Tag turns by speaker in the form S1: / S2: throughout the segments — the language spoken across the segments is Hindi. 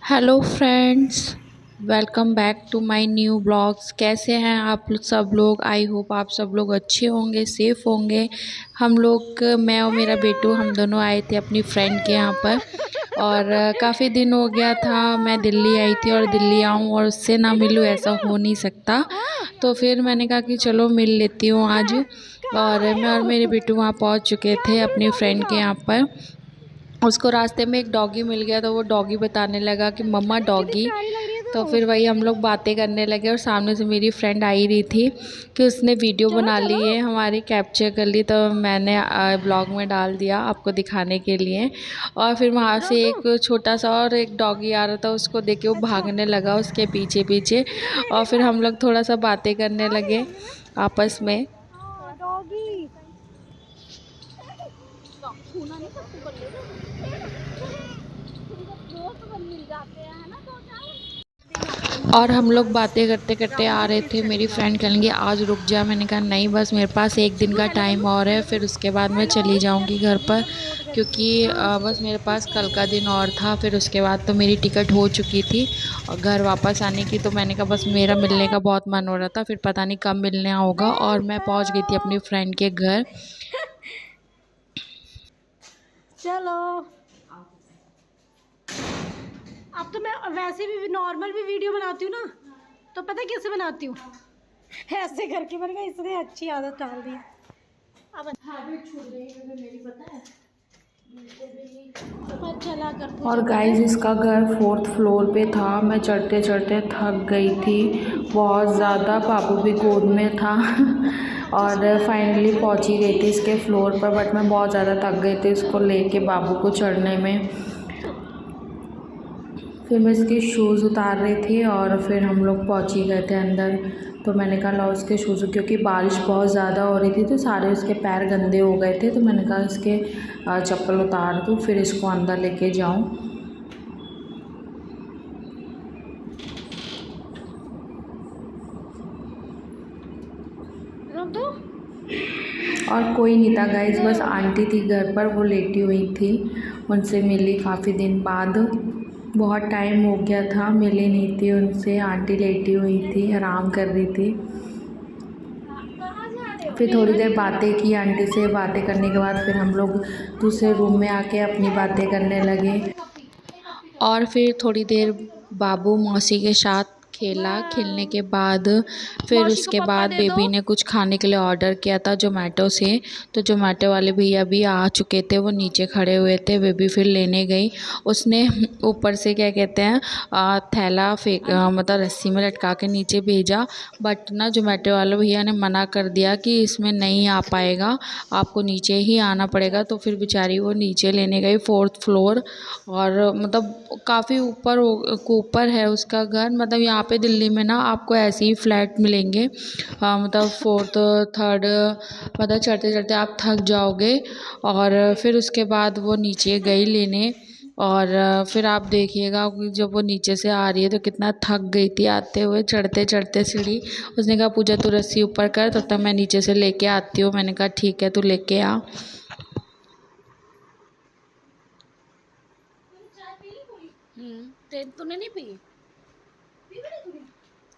S1: Hello friends, welcome back to my new blogs. कैसे हैं आप सब लोग? आई होप आप सब लोग अच्छे होंगे, सेफ़ होंगे। हम लोग, मैं और मेरा बेटू, हम दोनों आए थे अपनी फ्रेंड के यहाँ पर। और काफ़ी दिन हो गया था, मैं दिल्ली आई थी और दिल्ली आऊँ और उससे ना मिलूँ, ऐसा हो नहीं सकता। तो फिर मैंने कहा कि चलो मिल लेती हूँ आज। और मैं और मेरे बेटू वहाँ पहुँच चुके थे अपनी फ्रेंड के यहाँ पर। उसको रास्ते में एक डॉगी मिल गया, तो वो डॉगी बताने लगा कि मम्मा
S2: कितनी
S1: डॉगी।
S2: प्यारी लग रही है
S1: तो
S2: तू।
S1: फिर वही हम लोग बातें करने लगे और सामने से मेरी फ्रेंड आ ही रही थी कि उसने वीडियो
S2: चलो
S1: बना
S2: चलो।
S1: ली है हमारी, कैप्चर कर ली। तो मैंने ब्लॉग में डाल दिया आपको दिखाने के लिए। और फिर वहाँ
S2: रोक
S1: से
S2: दूँ?
S1: एक छोटा सा और एक डॉगी आ रहा था, उसको देख के वो
S2: अच्छा।
S1: भागने लगा उसके पीछे पीछे।
S2: इधर देख
S1: और
S2: एक
S1: फिर
S2: बार।
S1: हम लोग थोड़ा सा बातें करने
S2: आ गई
S1: लगे
S2: होंगी ना।
S1: आपस में।
S2: हाँ डॉगी। छूना नहीं, सबको कर ले जो तुमको दोस्त बन मिल जाते हैं, है ना दो चार।
S1: और हम लोग बातें करते करते आ रहे थे। मेरी फ्रेंड कहेंगे आज रुक जा, मैंने कहा नहीं, बस मेरे पास एक दिन का
S2: हेलो
S1: टाइम
S2: करूँ?
S1: और है, फिर उसके बाद मैं
S2: हेलो।
S1: चली जाऊंगी घर पर। क्योंकि
S2: हाँ।
S1: बस मेरे पास कल का दिन और था, फिर उसके बाद तो मेरी टिकट हो चुकी थी और घर वापस आने की। तो मैंने कहा बस मेरा
S2: तू
S1: मिलने
S2: है।
S1: का बहुत मन हो रहा था, फिर पता नहीं कब मिलने होगा। और मैं पहुंच गई थी अपनी
S2: वेलकम।
S1: फ्रेंड के घर।
S2: चलो। अब तो मैं वैसे भी नॉर्मल भी वीडियो बनाती हूँ ना, तो पता है कैसे बनाती हूँ? ऐसे करके मैंने कहा इसने अच्छी आदत डाल दी है। अब हैबिट छूट गई है मेरी, पता है। बिल्कुल भी नहीं पर चला कर
S1: और
S2: तुझे पता
S1: गाइस,
S2: है।
S1: इसका घर फोर्थ फ्लोर पे था। मैं चढ़ते चढ़ते थक गई थी बहुत ज़्यादा, बाबू भी गोद में था।
S2: अच्छा
S1: और
S2: सुन।
S1: फाइनली पहुंच ही गई थी इसके फ्लोर पर, बट मैं बहुत ज़्यादा थक गई थी इसको लेके बाबू को चढ़ने में। फिर मैं इसके शूज़ उतार रही थी और फिर हम लोग पहुंच ही गए थे अंदर। तो मैंने कहा लाओ उसके शूज़, क्योंकि बारिश बहुत ज़्यादा हो रही थी तो सारे उसके पैर गंदे हो गए थे। तो मैंने कहा इसके चप्पल उतार दूँ, फिर इसको अंदर लेके जाऊँ।
S2: रोक दो।
S1: और कोई नहीं था गाइस,
S2: इधर
S1: बस
S2: आओ।
S1: आंटी थी घर पर, वो लेटी हुई थी। उनसे मिली काफ़ी दिन बाद, बहुत टाइम हो गया था मिली नहीं थी उनसे। आंटी लेटी हुई थी, आराम कर रही थी।
S2: कहाँ जा रहे हो?
S1: फिर थोड़ी
S2: नहीं
S1: देर बातें की आंटी से, बातें करने के बाद फिर हम लोग दूसरे रूम में आके अपनी बातें करने लगे। और फिर थोड़ी देर बाबू मौसी के साथ खेला। खेलने के बाद फिर
S2: मौसी को
S1: उसके
S2: पापा
S1: बाद
S2: दे दो।
S1: बेबी ने कुछ खाने के लिए ऑर्डर किया था जोमेटो से। तो जोमेटो वाले भैया भी आ चुके थे, वो नीचे खड़े हुए थे। बेबी फिर लेने गई। उसने ऊपर से क्या कहते हैं, थैला फेंक, मतलब रस्सी में लटका के नीचे भेजा। बट ना जोमेटो वाले भैया ने मना कर दिया कि इसमें नहीं आ पाएगा, आपको नीचे ही आना पड़ेगा। तो फिर बेचारी वो नीचे लेने गई, फोर्थ फ्लोर। और मतलब काफ़ी ऊपर है उसका घर। मतलब यहाँ पे दिल्ली में ना आपको ऐसे ही फ्लैट मिलेंगे, मतलब फोर्थ थर्ड, मतलब चढ़ते चढ़ते आप थक जाओगे। और फिर उसके बाद वो नीचे गई लेने। और फिर आप देखिएगा कि जब वो नीचे से आ रही है तो कितना थक गई थी आते हुए, चढ़ते चढ़ते सीढ़ी। उसने कहा पूजा तू रस्सी ऊपर कर, तब तक मैं नीचे से लेके आती हूँ। मैंने कहा ठीक है, तू लेके आ।
S2: चाय पी ली पूरी? तूने नहीं पी? पी भी नहीं तूने?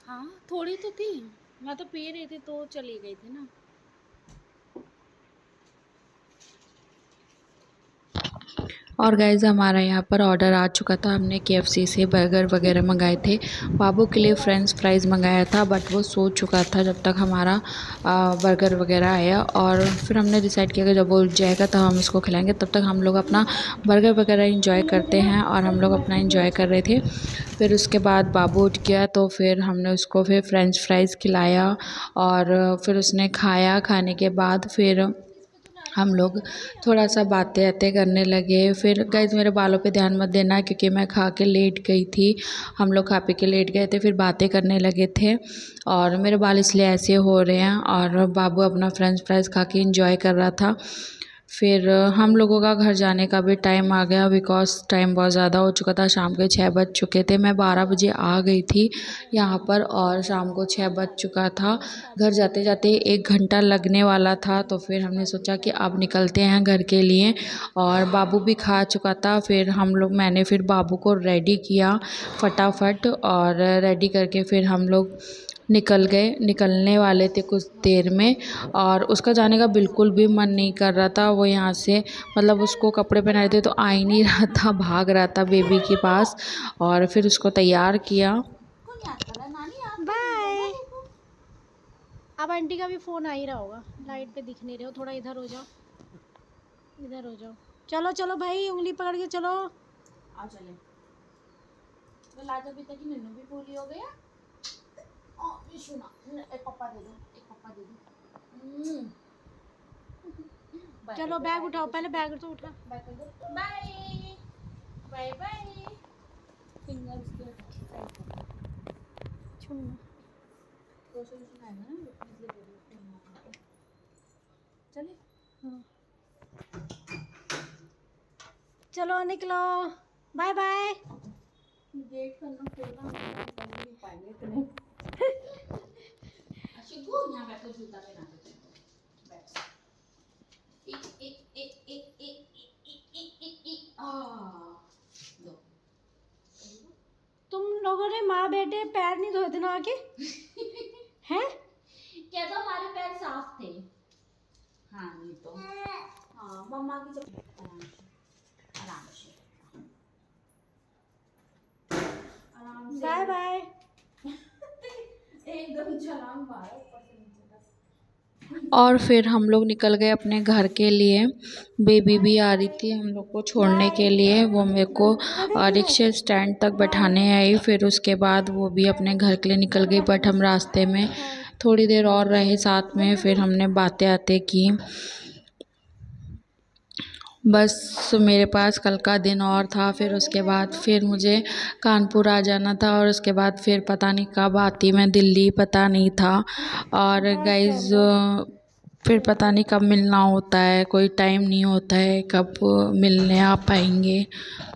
S2: हाँ थोड़ी तो थी। मैं तो पी रही थी तो चली गई थी ना।
S1: और गाइज़, हमारा यहाँ पर ऑर्डर आ चुका था। हमने केएफसी से बर्गर वगैरह मंगाए थे। बाबू के लिए फ्रेंच फ्राइज़ मंगाया था, बट वो सो चुका था जब तक हमारा बर्गर वगैरह आया। और फिर हमने डिसाइड किया कि जब वो उठ जाएगा तो हम इसको खिलाएंगे। तब तक हम लोग अपना बर्गर वगैरह इंजॉय करते हैं, और हम लोग अपना इंजॉय कर रहे थे। फिर उसके बाद बाबू उठ गया तो फिर हमने उसको फिर फ्रेंच फ्राइज़ खिलाया। और फिर उसने खाया। खाने के बाद फिर हम लोग थोड़ा सा बातें आते करने लगे। फिर गाइज़, मेरे बालों पे ध्यान मत देना क्योंकि मैं खा के लेट गई थी। हम लोग खा पी के लेट गए थे, फिर बातें करने लगे थे। और मेरे बाल इसलिए ऐसे हो रहे हैं। और बाबू अपना फ्रेंच फ्राइज़ खा के इंजॉय कर रहा था। फिर हम लोगों का घर जाने का भी टाइम आ गया, बिकॉज़ टाइम बहुत ज़्यादा हो चुका था, शाम के 6 बज चुके थे। मैं 12 बजे आ गई थी यहाँ पर और शाम को 6 बज चुका था। घर जाते जाते 1 घंटा लगने वाला था, तो फिर हमने सोचा कि अब निकलते हैं घर के लिए। और बाबू भी खा चुका था। फिर मैंने फिर बाबू को रेडी किया फटाफट, और रेडी करके फिर हम लोग निकलने वाले थे कुछ देर में। और उसका जाने का बिल्कुल भी मन नहीं कर रहा था। वो यहाँ से मतलब उसको कपड़े पहनाए थे तो आ ही नहीं रहा था, भाग रहा था बेबी के पास। और फिर उसको तैयार किया।
S2: बाय। अब आंटी का भी फ़ोन आ ही रहा होगा, लाइट पे दिख नहीं रहे हो, थोड़ा इधर हो जाओ, इधर हो जाओ। चलो चलो भाई, उंगली पकड़ के चलो।
S1: आ चले। तो लाजा भी तक नन्नू भी पूरी हो गया। एक पप्पा दे दो, एक पप्पा दे दो।
S2: चलो बैग उठाओ, पहले बैग तो उठा।
S1: बाय कर दो। Bye bye bye. फिंगर उसके
S2: छूना।
S1: सोल्यूशन आएगा ना, इसलिए दे दो। चले।
S2: हाँ। चलो निकलो, बाय बाय।
S1: गेट करना खोलना नहीं पाएंगे इतने। शिगू यहाँ बैठो, जूता पहना दो। बैठ। लो।
S2: तुम लोगों ने माँ बेटे पैर नहीं धोए थे ना आके? हैं?
S1: क्या तो हमारे पैर साफ थे। हाँ नहीं तो हाँ मम्मा की जब आराम से
S2: बाय बाय।
S1: एकदम छलांग मारा ऊपर से नीचे तक। और फिर हम लोग निकल गए अपने घर के लिए। बेबी भी आ रही थी हम लोग को छोड़ने के लिए। वो मेरे को रिक्शा स्टैंड तक बैठाने आई, फिर उसके बाद वो भी अपने घर के लिए निकल गई। बट हम रास्ते में थोड़ी देर और रहे साथ में, फिर हमने बातें आते की। बस मेरे पास कल का दिन और था, फिर उसके बाद फिर मुझे कानपुर आ जाना था, और उसके बाद फिर पता नहीं कब आती मैं दिल्ली, पता नहीं था। और गाइस फिर पता नहीं कब मिलना होता है, कोई टाइम नहीं होता है कब मिलने आ पाएंगे,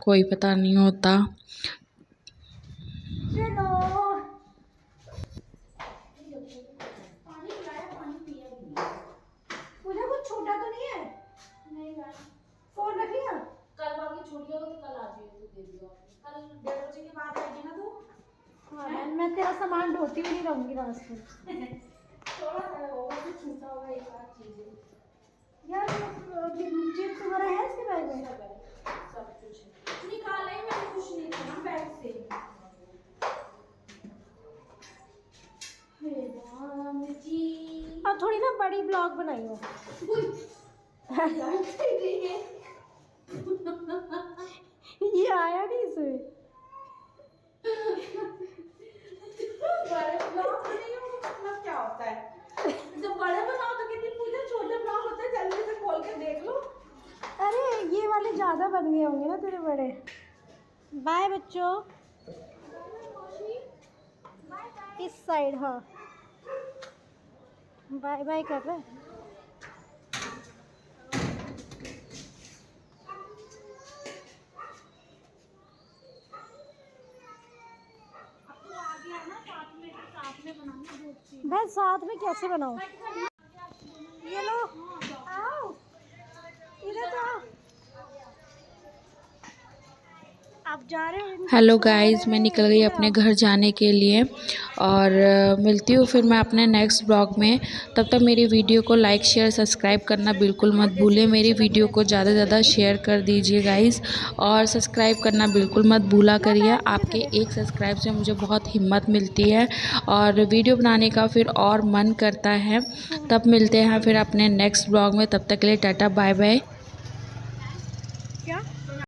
S1: कोई पता नहीं होता।
S2: पूजा कुछ छोटा तो नहीं है? नहीं यार। फोन रख लिया?
S1: कल बाकी छूट गया तो कल आ जाइए, तो दे दियो। कल 1:30 बजे के बाद आएगी ना तू।
S2: हाँ मैं तेरा सामान ढोती हुई नहीं रहूंगी रास्ते में।
S1: थोड़ा सा होगा तो छूटा होगा एक आध चीज़
S2: यार चिप्स वगैरह है इसके बैग में?
S1: सब कुछ निकाला ही मैंने, कुछ नहीं था ना बैग से। हे राम जी।
S2: अब थोड़ी ना बड़ी ब्लॉग बनाई हो। ये आया नहीं इसमें।
S1: बड़े ब्लॉग नहीं हो मतलब क्या होता है? जब बड़े बनाओ तो कितनी पूजा, छोटे ब्लॉग होते हैं जल्दी से खोल के देख लो।
S2: अरे ये वाले ज़्यादा बन गए होंगे ना तेरे बड़े। बाय बच्चों। इस साइड हाँ बाय बाय कर रहे हैं। भाई साथ में कैसे बनाऊं? ये लो आओ इधर तो आओ। आप जा रहे हो?
S1: हेलो गाइस, मैं निकल गई अपने घर जाने के लिए, और मिलती हूँ फिर मैं अपने नेक्स्ट ब्लॉग में। तब तक मेरी वीडियो को लाइक शेयर सब्सक्राइब करना बिल्कुल मत भूलिए। मेरी वीडियो को ज़्यादा से ज़्यादा शेयर कर दीजिए गाइस, और सब्सक्राइब करना बिल्कुल मत भूला करिए। आपके एक सब्सक्राइब से मुझे बहुत हिम्मत मिलती है और वीडियो बनाने का फिर और मन करता है। तब मिलते हैं फिर अपने नेक्स्ट ब्लॉग में, तब तक के लिए टाटा बाय बाय।